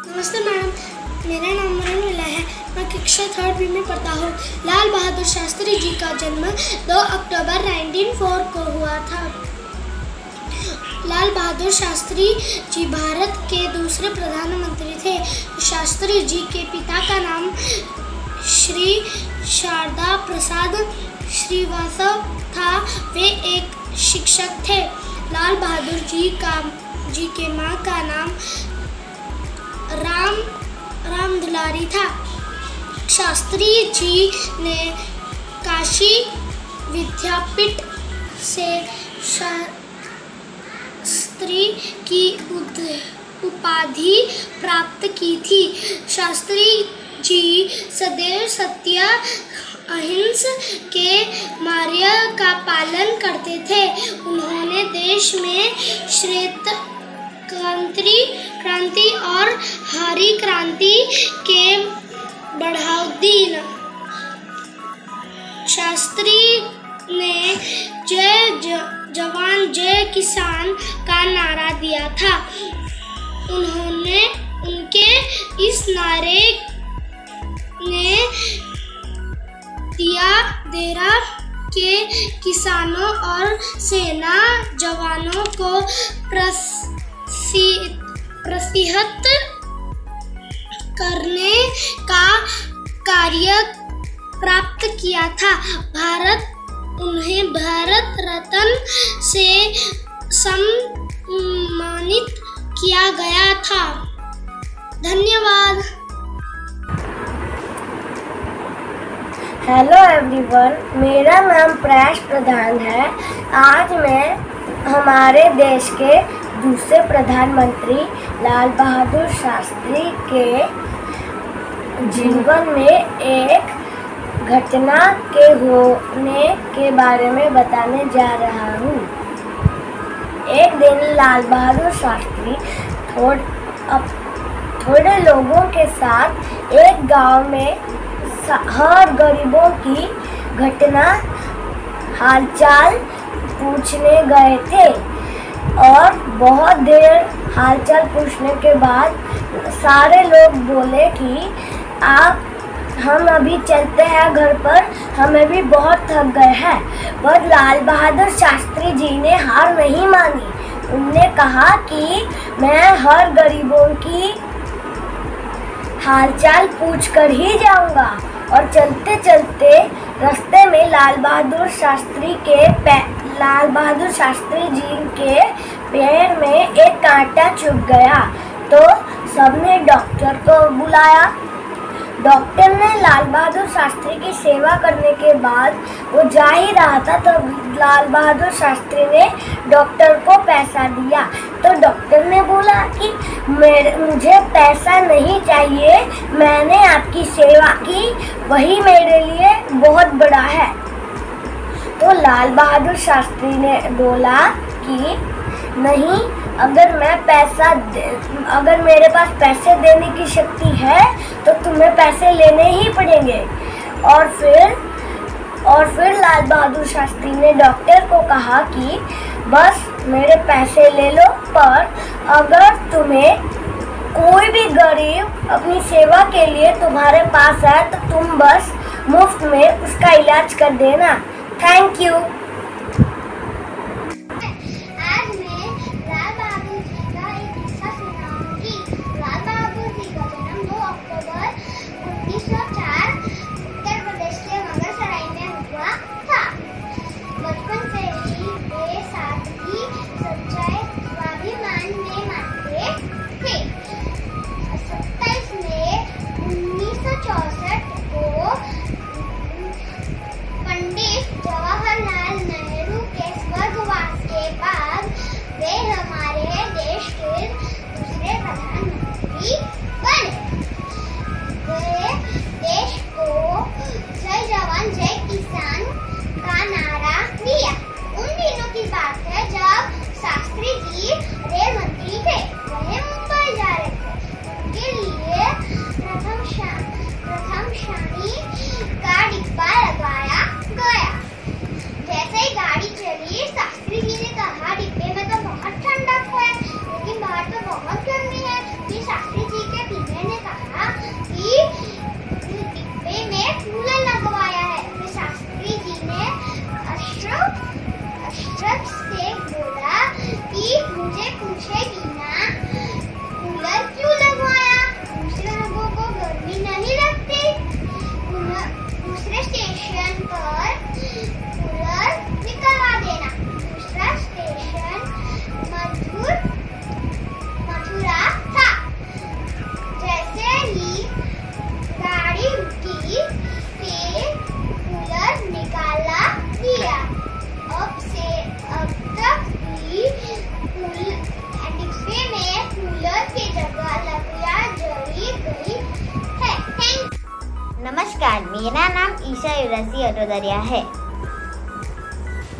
नमस्ते मैडम, मेरा नाम मरणविला है। मैं कक्षा 3 में पढ़ता हूँ। लाल बहादुर शास्त्री जी का जन्म 2 अक्टूबर 1904 को हुआ था। लाल बहादुर शास्त्री जी भारत के दूसरे प्रधानमंत्री थे। शास्त्री जी के पिता का नाम श्री शारदा प्रसाद श्रीवास्तव था। वे एक शिक्षक थे। लाल बहादुर जी के माँ का नाम राम दुलारी था। शास्त्री जी ने काशी विद्यापीठ से शास्त्री की उपाधि प्राप्त की थी। शास्त्री जी सदैव सत्य अहिंसा के मार्ग का पालन करते थे। उन्होंने देश में श्वेत क्रांति और हरी क्रांति के बढ़ावा दिया। शास्त्री ने जय जवान जय किसान का नारा दिया था। उनके इस नारे ने देरा के किसानों और सेना जवानों को प्रोत्साहित करने का कार्य प्राप्त किया था। उन्हें भारत रत्न से सम्मानित किया गया था। धन्यवाद। हेलो एवरीवन, मेरा नाम प्रयास प्रधान है। आज मैं हमारे देश के दूसरे प्रधानमंत्री लाल बहादुर शास्त्री के जीवन में एक घटना के होने के बारे में बताने जा रहा हूँ। एक दिन लाल बहादुर शास्त्री थोड़े लोगों के साथ एक गांव में हर गरीबों की घटना हालचाल पूछने गए थे और बहुत देर हालचाल पूछने के बाद सारे लोग बोले कि हम अभी चलते हैं घर पर, हमें भी बहुत थक गए हैं। पर लाल बहादुर शास्त्री जी ने हार नहीं मानी। उन्होंने कहा कि मैं हर गरीबों की हालचाल पूछ कर ही जाऊंगा। और चलते चलते रास्ते में लाल बहादुर शास्त्री जी के पैर में एक कांटा चुभ गया तो सबने डॉक्टर को बुलाया। डॉक्टर ने लाल बहादुर शास्त्री की सेवा करने के बाद वो जा ही रहा था तो लाल बहादुर शास्त्री ने डॉक्टर को पैसा दिया। तो डॉक्टर ने बोला कि मुझे पैसा नहीं चाहिए, मैंने आपकी सेवा की, वही मेरे लिए बहुत बड़ा है। तो लाल बहादुर शास्त्री ने बोला कि नहीं, अगर मेरे पास पैसे देने की शक्ति है तो तुम्हें पैसे लेने ही पड़ेंगे। और फिर लाल बहादुर शास्त्री ने डॉक्टर को कहा कि बस मेरे पैसे ले लो, पर अगर तुम्हें कोई भी गरीब अपनी सेवा के लिए तुम्हारे पास है तो तुम बस मुफ्त में उसका इलाज कर देना। Thank you. पंडित जवाहरलाल पूछेगी ना, कूलर क्यों लगवाया? दूसरे लोगों को गर्मी नहीं लगती? दूसरे स्टेशन पर कूलर निकलवा देना। दूसरा स्टेशन मथुरा था। जैसे ही गाड़ी रुकी, फिर कूलर निकाला दिया। अब तक भी डिब्बे में कूलर की जगह लकड़ियाँ जली गई है। नमस्कार, मेरा नाम ईशा युवरासी अटोदरिया है।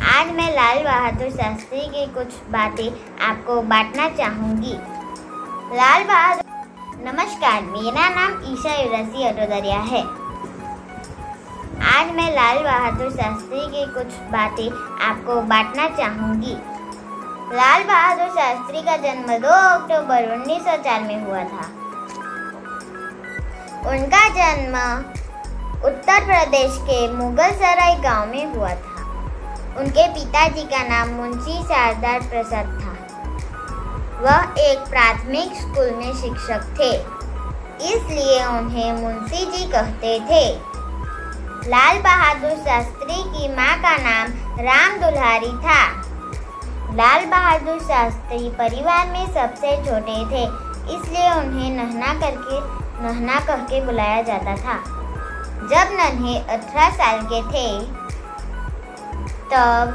आज मैं लाल बहादुर शास्त्री की कुछ बातें आपको बांटना चाहूँगी। नमस्कार, मेरा नाम ईशा युवरासी अटोदरिया है। आज मैं लाल बहादुर शास्त्री की कुछ बातें आपको बांटना चाहूँगी। लाल बहादुर शास्त्री का जन्म 2 अक्टूबर 1904 में हुआ था। उनका जन्म उत्तर प्रदेश के मुगलसराय गांव में हुआ था। उनके पिताजी का नाम मुंशी शारदा प्रसाद था। वह एक प्राथमिक स्कूल में शिक्षक थे, इसलिए उन्हें मुंशी जी कहते थे। लाल बहादुर शास्त्री की मां का नाम राम दुलारी था। लाल बहादुर शास्त्री परिवार में सबसे छोटे थे, इसलिए उन्हें नन्हा कह के बुलाया जाता था। जब नन्हे 18 साल के थे, तब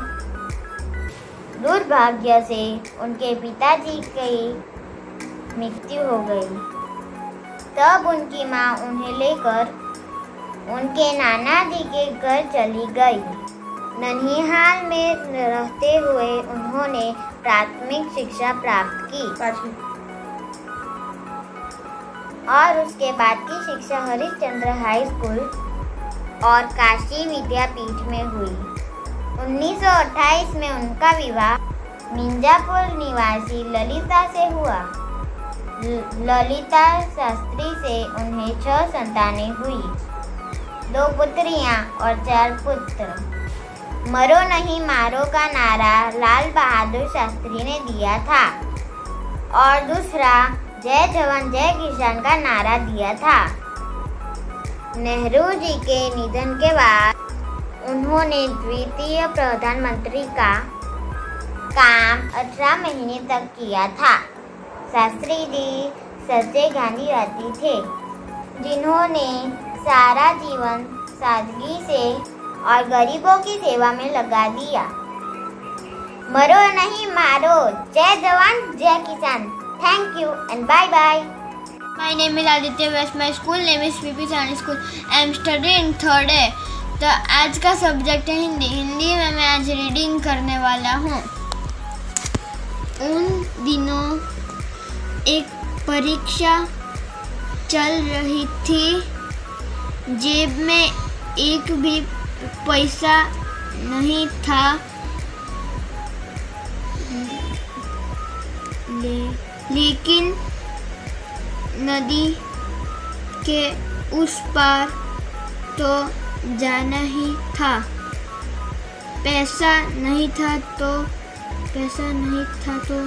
दुर्भाग्य से उनके पिताजी की मृत्यु हो गई। तब उनकी मां उन्हें लेकर उनके नाना जी के घर चली गई। ननिहाल में रहते हुए उन्होंने प्राथमिक शिक्षा प्राप्त की और उसके बाद की शिक्षा हरिश्चंद्र हाई स्कूल और काशी विद्यापीठ में हुई। 1928 में उनका विवाह मिंजापुर निवासी ललिता से हुआ। ललिता शास्त्री से उन्हें 6 संतानें हुई, 2 पुत्रियां और 4 पुत्र। मरो नहीं मारो का नारा लाल बहादुर शास्त्री ने दिया था और दूसरा जय जवान जय किसान का नारा दिया था। नेहरू जी के निधन के बाद उन्होंने द्वितीय प्रधानमंत्री का काम 18 महीने तक किया था। शास्त्री जी सच्चे गांधीवादी थे, जिन्होंने सारा जीवन सादगी से और गरीबों की सेवा में लगा दिया। मरो नहीं मारो, जय जवान जय किसान। Thank you and bye bye. My name is Aditya West. My school name is PP Sani School. I am studying in 3rd A. तो आज का सब्जेक्ट है हिंदी। हिंदी में मैं आज रीडिंग करने वाला हूँ। उन दिनों एक परीक्षा चल रही थी। जेब में एक भी पैसा नहीं था, लेकिन नदी के उस पार तो जाना ही था। पैसा नहीं था तो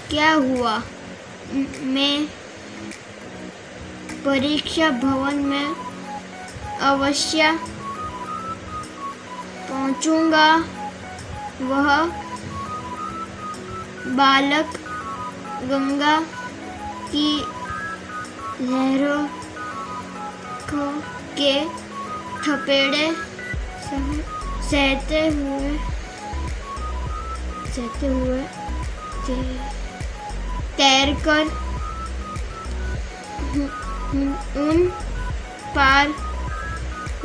क्या हुआ? मैं परीक्षा भवन में अवश्य पहुंचूंगा। वह बालक गंगा की लहरों के थपेड़े सहते हुए तैरकर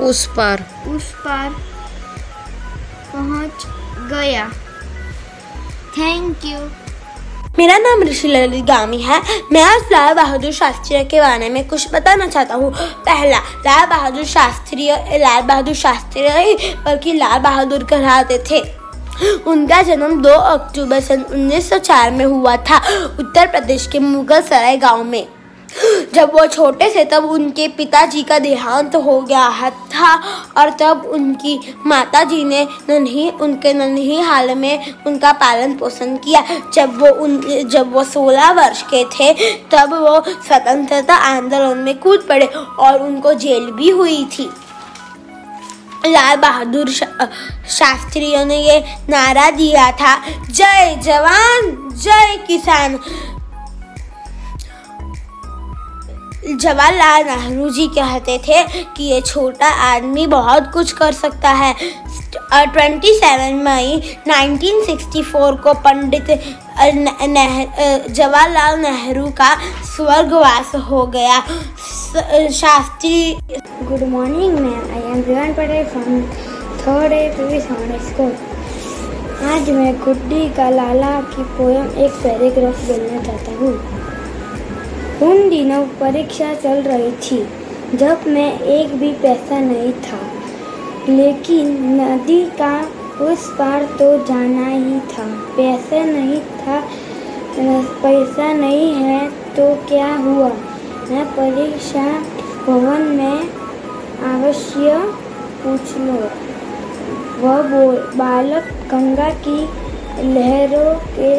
उस पार पहुंच गया। Thank you. मेरा नाम ऋषि ललित गामी है। मैं आज लाल बहादुर शास्त्री के बारे में कुछ बताना चाहता हूँ। पहला, लाल बहादुर शास्त्री बल्कि लाल बहादुर कहलाते थे। उनका जन्म 2 अक्टूबर सन 1904 में हुआ था, उत्तर प्रदेश के मुगलसराय गांव में। जब वो छोटे थे तब उनके पिताजी का देहांत हो गया था और तब उनकी माताजी ने उनके नन्ही हाल में उनका पालन पोषण किया। जब वो 16 वर्ष के थे तब वो स्वतंत्रता आंदोलन में कूद पड़े और उनको जेल भी हुई थी। लाल बहादुर शास्त्री ने ये नारा दिया था, जय जवान जय किसान। जवाहरलाल नेहरू जी कहते थे कि ये छोटा आदमी बहुत कुछ कर सकता है। 27 मई 1964 को पंडित जवाहरलाल नेहरू का स्वर्गवास हो गया। Shastri Good morning, ma'am. I am Rivan Patel from 3rd A PV Saunders School. आज मैं गुड्डी का लाला की पोयम एक पैराग्राफ बोलना चाहता हूँ। उन दिनों परीक्षा चल रही थी जब मैं एक भी पैसा नहीं था, लेकिन नदी का उस पार तो जाना ही था। पैसा नहीं है तो क्या हुआ, मैं परीक्षा भवन में अवश्य पूछ लो। वह बालक गंगा की लहरों के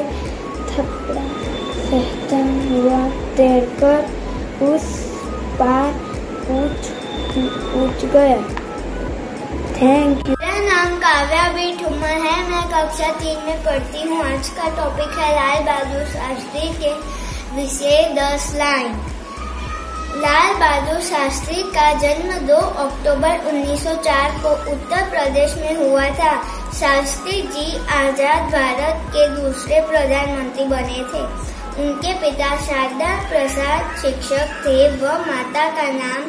थपड़ा सहता हुआ तैरकर उस पार पूछ गया। Thank you. मेरा नाम काव्या बी ठुमर है। मैं कक्षा 3 में पढ़ती हूँ। आज का टॉपिक है लाल बहादुर शास्त्री के विषय 10 लाइन। लाल बहादुर शास्त्री का जन्म 2 अक्टूबर 1904 को उत्तर प्रदेश में हुआ था। शास्त्री जी आजाद भारत के दूसरे प्रधानमंत्री बने थे। उनके पिता शारदा प्रसाद शिक्षक थे व माता का नाम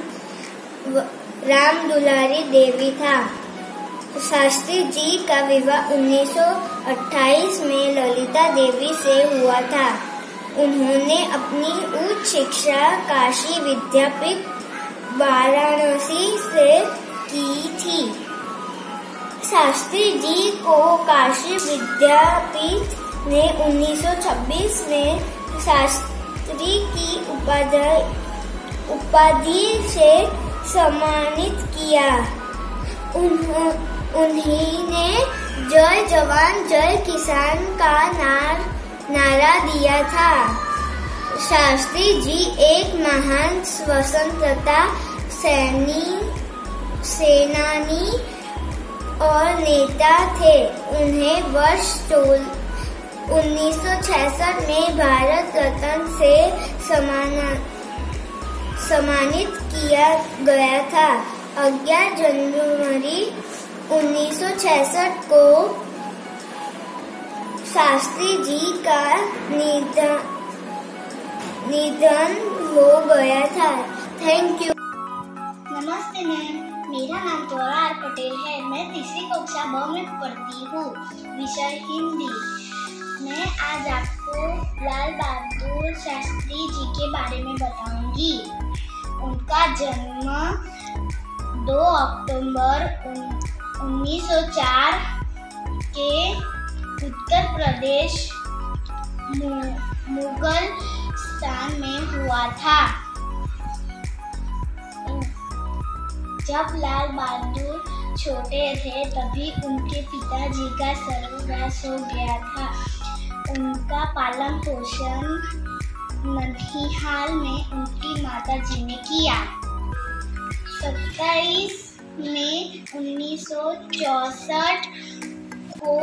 राम दुलारी देवी था। शास्त्री जी का विवाह 1928 में ललिता देवी से हुआ था। उन्होंने अपनी उच्च शिक्षा काशी विद्यापीठ वाराणसी से की थी। शास्त्री जी को काशी विद्यापीठ ने 1926 में शास्त्री की उपाधि से सम्मानित किया। उन्होंने जय जवान जय किसान का नारा दिया था। शास्त्री जी एक महान स्वतंत्रता सेनानी और नेता थे। उन्हें वर्ष 1966 में भारत रत्न से सम्मानित किया गया था। 11 जनवरी 1966 को शास्त्री जी का निधन हो गया था। Thank you. नमस्ते मैम, मेरा नाम तोरा आर पटेल है। मैं तीसरी कक्षा ब में पढ़ती हूँ। विषय हिंदी। मैं आज आपको लाल बहादुर शास्त्री जी के बारे में बताऊंगी। उनका जन्म 2 अक्टूबर 1904 के उत्तर प्रदेश मुगल स्थान में हुआ था। जब लाल बहादुर छोटे थे तभी उनके पिताजी का स्वर्गवास हो गया था। उनका पालन पोषण ननिहाल में उनकी माताजी ने किया। 27 मई 1964 को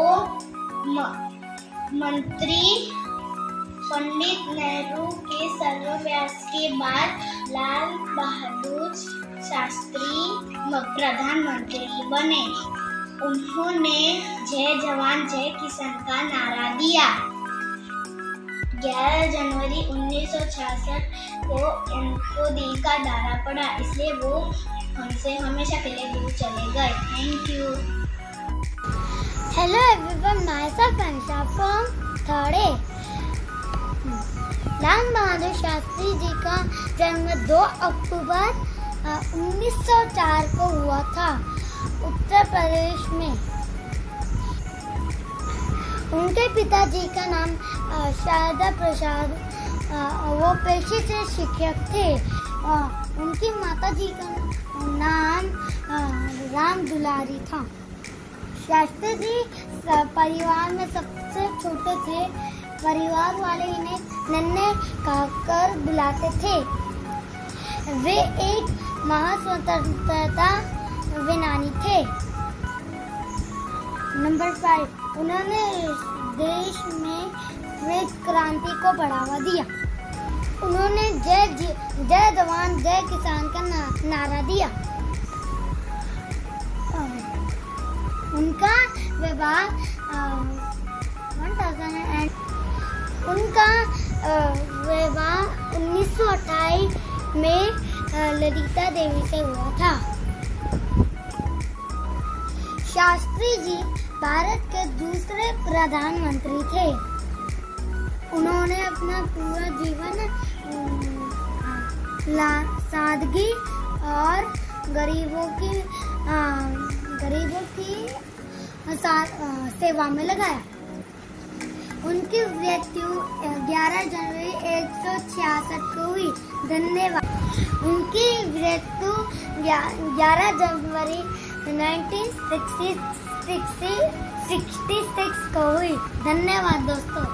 मंत्री पंडित नेहरू के स्वर्गवास के बाद लाल बहादुर शास्त्री प्रधानमंत्री बने। उन्होंने जय जवान जय किसान का नारा दिया। 11 जनवरी 1966 को उनको दिल का दौरा पड़ा, इसलिए वो हमसे हमेशा के लिए दूर चले गए। Thank you. Hello everyone, myself Anisha from 3rd A. Lal Bahadur Shastri ji का जन्म 2 अक्टूबर 1904 को हुआ था उत्तर प्रदेश में। उनके पिताजी का नाम शारदा प्रसाद वो पेशे से शिक्षक थे। उनकी माताजी का नाम राम दुलारी था। शास्त्री जी परिवार में सबसे छोटे थे। परिवार वाले इन्हें नन्हे कहकर बुलाते थे। वे एक महास्वतंत्रता सेनानी थे। नंबर 5, उन्होंने देश में श्वेत क्रांति को बढ़ावा दिया। उन्होंने जय जवान जय किसान का नारा दिया। उनका विवाह 1928 में ललिता देवी से हुआ था। शास्त्री जी भारत के दूसरे प्रधानमंत्री थे। उन्होंने अपना पूरा जीवन सादगी और गरीबों की सेवा में लगाया। उनकी मृत्यु 11 जनवरी 1966 को हुई। धन्यवाद। उनकी मृत्यु 11 जनवरी 1966 को हुई। धन्यवाद दोस्तों।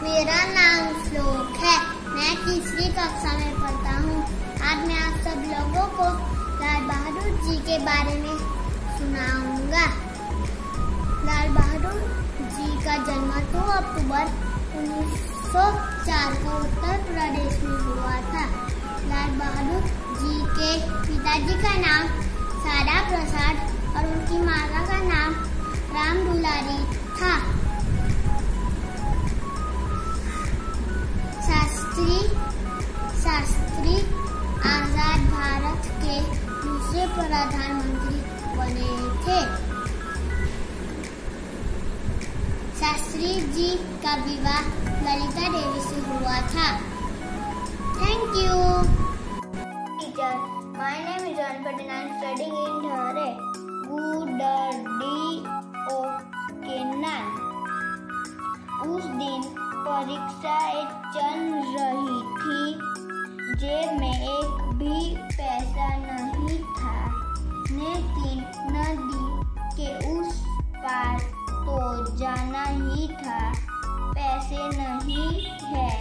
मेरा नाम श्लोक है। मैं तीसरी कक्षा में पढ़ता हूँ। आज मैं आप सब लोगों को लाल बहादुर जी के बारे में सुनाऊंगा। लाल बहादुर जी का जन्म 2 अक्टूबर 1904 को उत्तर प्रदेश में हुआ था। लाल बहादुर जी के पिताजी का नाम सादा प्रसाद और उनकी माता का नाम राम दुलारी था। शास्त्री आजाद भारत के दूसरे प्रधानमंत्री बने थे। शास्त्री जी का विवाह ललिता देवी से हुआ था। Thank you teacher. My name is John Patel. I am studying in Dhare. Good okay 9. उस दिन परीक्षाएं चल रही थी। जेब में एक भी पैसा नहीं था, लेकिन नदी के उस पार तो जाना ही था। पैसे नहीं है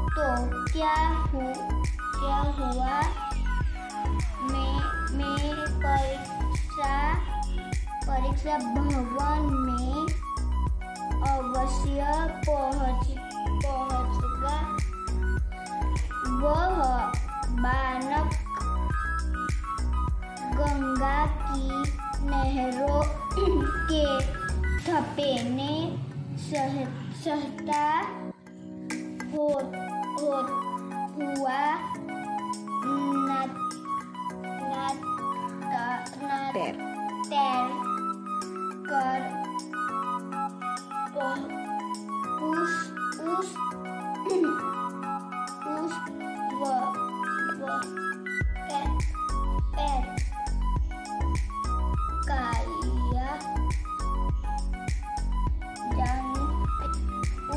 तो क्या हुआ? मैं परीक्षा भवन में अवश्य पहुंचगा। वह बालक गंगा की नहरों के थपेने सहता हुआ तैर कर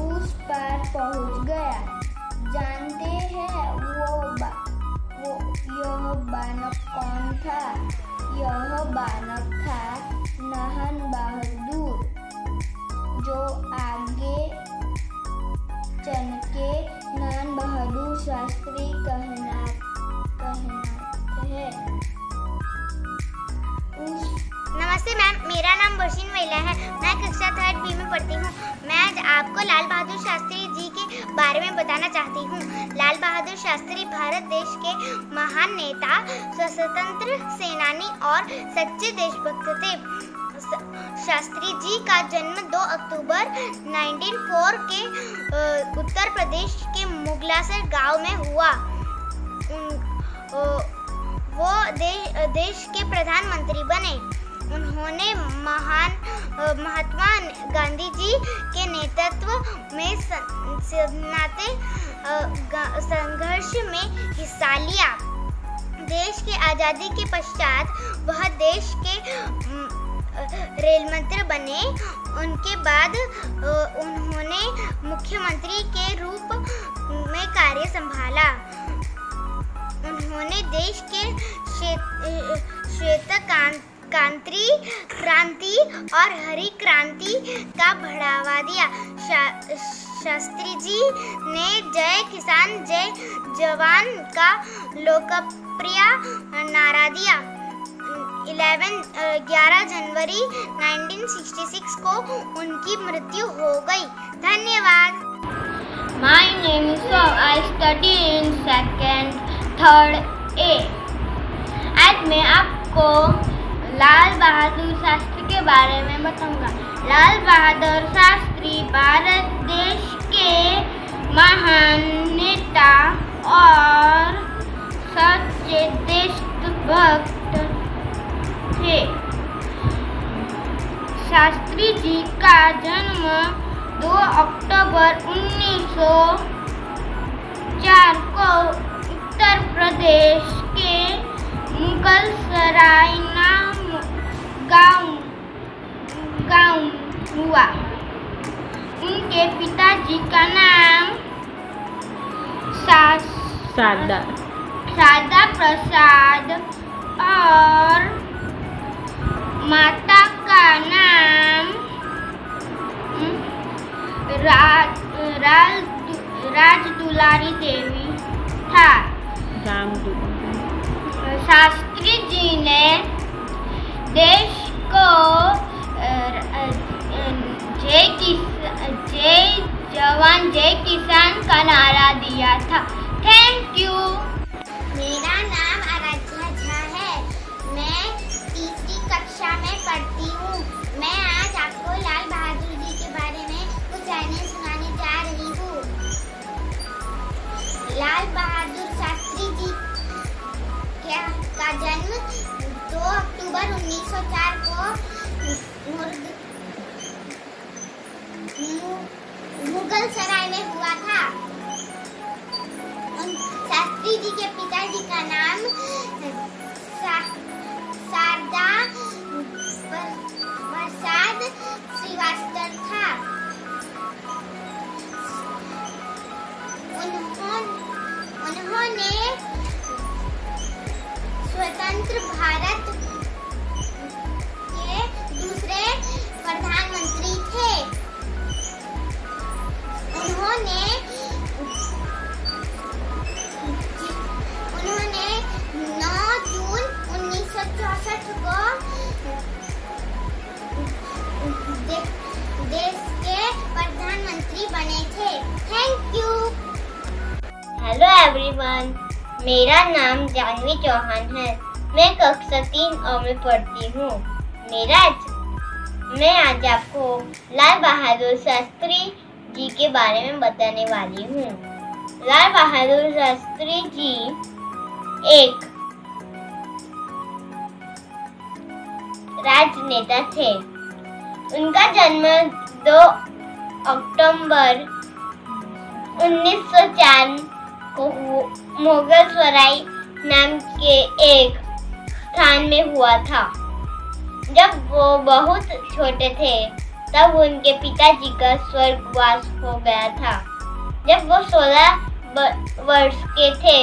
उस पार पहुंच गया। जानते हैं यह बालक कौन था? यह बालक था नाहन बहादुर, जो आगे चलके नाहन बहादुर शास्त्री कहनाते हैं। नमस्ते मैम, मेरा नाम बशीन महिला है। मैं कक्षा 3 B में पढ़ती हूँ। मैं आज आपको लाल बहादुर शास्त्री जी के बारे में बताना चाहती हूँ। लाल बहादुर शास्त्री भारत देश के महान नेता, स्वतंत्र सेनानी और सच्चे देशभक्त थे। शास्त्री जी का जन्म 2 अक्टूबर 1904 के उत्तर प्रदेश के मुगलासर गांव में हुआ। वो देश के प्रधानमंत्री बने। उन्होंने महात्मा गांधी जी के नेतृत्व में संघर्ष में हिस्सा लिया। देश की आज़ादी के पश्चात वह देश के रेल मंत्री बने। उनके बाद उन्होंने मुख्यमंत्री के रूप में कार्य संभाला। उन्होंने देश के श्वेत क्रांति और हरी क्रांति का बढ़ावा दिया। शास्त्री जी ने जय किसान जय जवान का लोकप्रिय नारा दिया। 11 जनवरी 1966 को उनकी मृत्यु हो गई। धन्यवाद। My name is Sob. I study in 2nd, 3rd A. आज मैं आपको लाल बहादुर शास्त्री के बारे में बताऊंगा। लाल बहादुर शास्त्री भारत देश के महान नेता और सच्चे देशभक्त थे। शास्त्री जी का जन्म 2 अक्टूबर 1904 को उत्तर प्रदेश के मुगलसराय नाम गांव हुआ। उनके पिताजी का नाम शारदा प्रसाद और माता का नाम राजदुलारी देवी था। शास्त्री जी ने देश को जय जवान जय किसान का नारा दिया था। Thank you. मेरा नाम आराध्या झा है। मैं 3री कक्षा में पढ़ती हूँ। मैं आज आपको लाल बहादुर जी के बारे में कुछ लाइनें सुनाने जा रही हूँ। लाल बहादुर शास्त्री जी का जन्म 2 अक्टूबर 1904 को मुगलसराय में हुआ था। शास्त्री जी के पिताजी का नाम शारदा प्रसाद श्रीवास्तव था। उन्होंने स्वतंत्र भारत के दूसरे प्रधानमंत्री थे। उन्होंने 9 जून 1964 को देश के प्रधानमंत्री बने थे। Thank you. हेलो एवरीवन, मेरा नाम जानवी चौहान है। मैं कक्षा 3 में पढ़ती हूँ। मैं आज आपको लाल बहादुर शास्त्री जी के बारे में बताने वाली हूँ। लाल बहादुर शास्त्री जी एक राजनेता थे। उनका जन्म 2 अक्टूबर 1904 को मुगलसराय नाम के एक स्थान में हुआ था। जब वो बहुत छोटे थे तब उनके पिताजी का स्वर्गवास हो गया था। जब वो 16 वर्ष के थे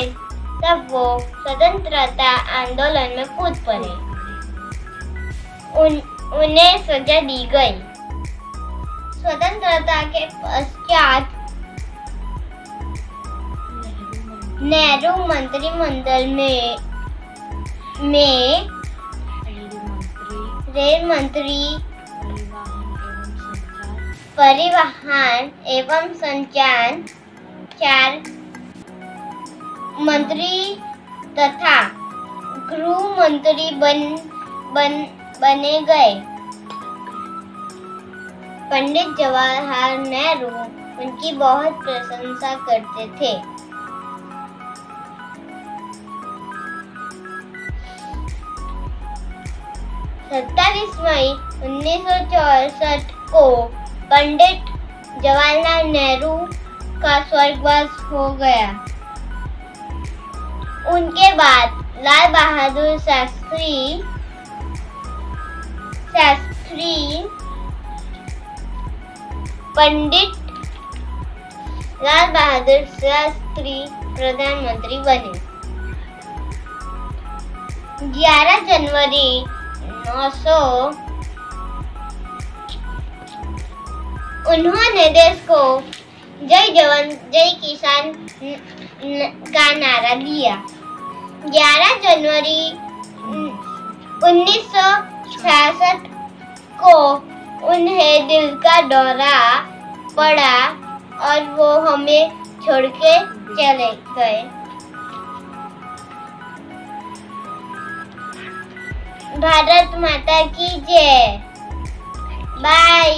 तब वो स्वतंत्रता आंदोलन में कूद पड़े। उन्हें सजा दी गई। स्वतंत्रता के पश्चात नेहरू मंत्रिमंडल में रेल मंत्री, परिवहन एवं संचार मंत्री तथा गृह मंत्री बने गए। पंडित जवाहरलाल नेहरू उनकी बहुत प्रशंसा करते थे। 27 मई 1964 को पंडित जवाहरलाल नेहरू का स्वर्गवास हो गया। उनके बाद लाल बहादुर शास्त्री पंडित लाल बहादुर शास्त्री प्रधानमंत्री बने। 11 जनवरी 1900 उन्होंने देश को जय जवान जय किसान का नारा दिया। 11 जनवरी 1966 को उन्हें दिल का दौरा पड़ा और वो हमें छोड़ के चले गए। भारत माता की जय। बाय।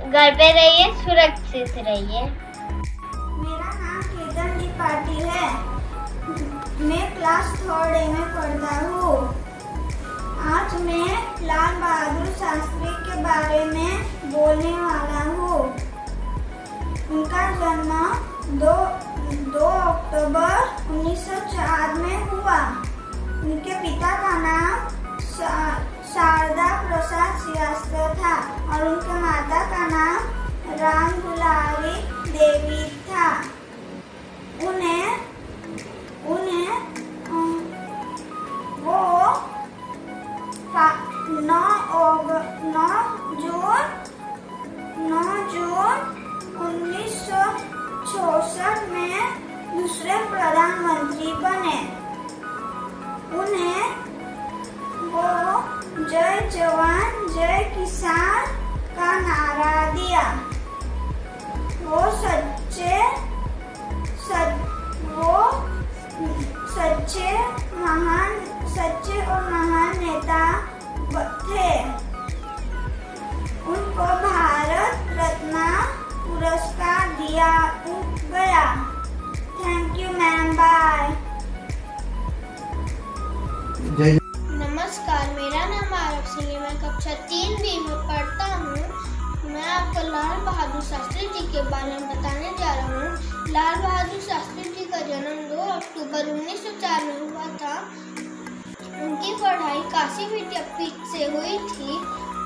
घर पे रहिए, सुरक्षित रहिए। मेरा नाम केतन त्रिपाठी है। मैं क्लास 3rd A में पढ़ता हूँ। आज मैं लाल बहादुर शास्त्री के बारे में बोलने वाला हूँ। उनका जन्म 2 अक्टूबर 1904 में हुआ। उनके पिता का नाम शारदा प्रसाद श्रीवास्तव था और उनके माता का नाम राम दुलारी देवी था। उन्हें वो 9 जून 1966 में दूसरे प्रधानमंत्री बने। उन्हें वो जय जवान जय किसान का नारा दिया। वो सच्चे और महान नेता थे। उनको भारत रत्न पुरस्कार दिया गया। Thank you ma'am. बाय। नमस्कार, मेरा नाम आरव सिंह है। मैं कक्षा 3B में पढ़ता हूँ। मैं आपको लाल बहादुर शास्त्री जी के बारे में बताने जा रहा हूँ। लाल बहादुर शास्त्री जी का जन्म 2 अक्टूबर 1904 में हुआ था। उनकी पढ़ाई काशी विद्यापीठ से हुई थी।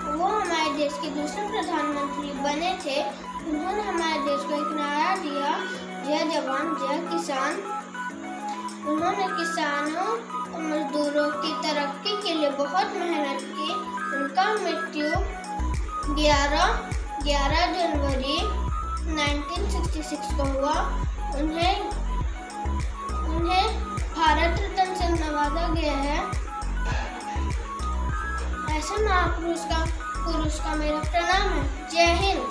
वो हमारे देश के दूसरे प्रधानमंत्री बने थे। उन्होंने हमारे देश को एक नारा दिया, जय जवान जय किसान। उन्होंने किसानों और मजदूरों की तरक्की के लिए बहुत मेहनत की। उनका मृत्यु 11 जनवरी 1966 को हुआ। उन्हें भारत रत्न से नवाजा गया है। ऐसे महापुरुष का मेरा प्रणाम है। जय हिंद।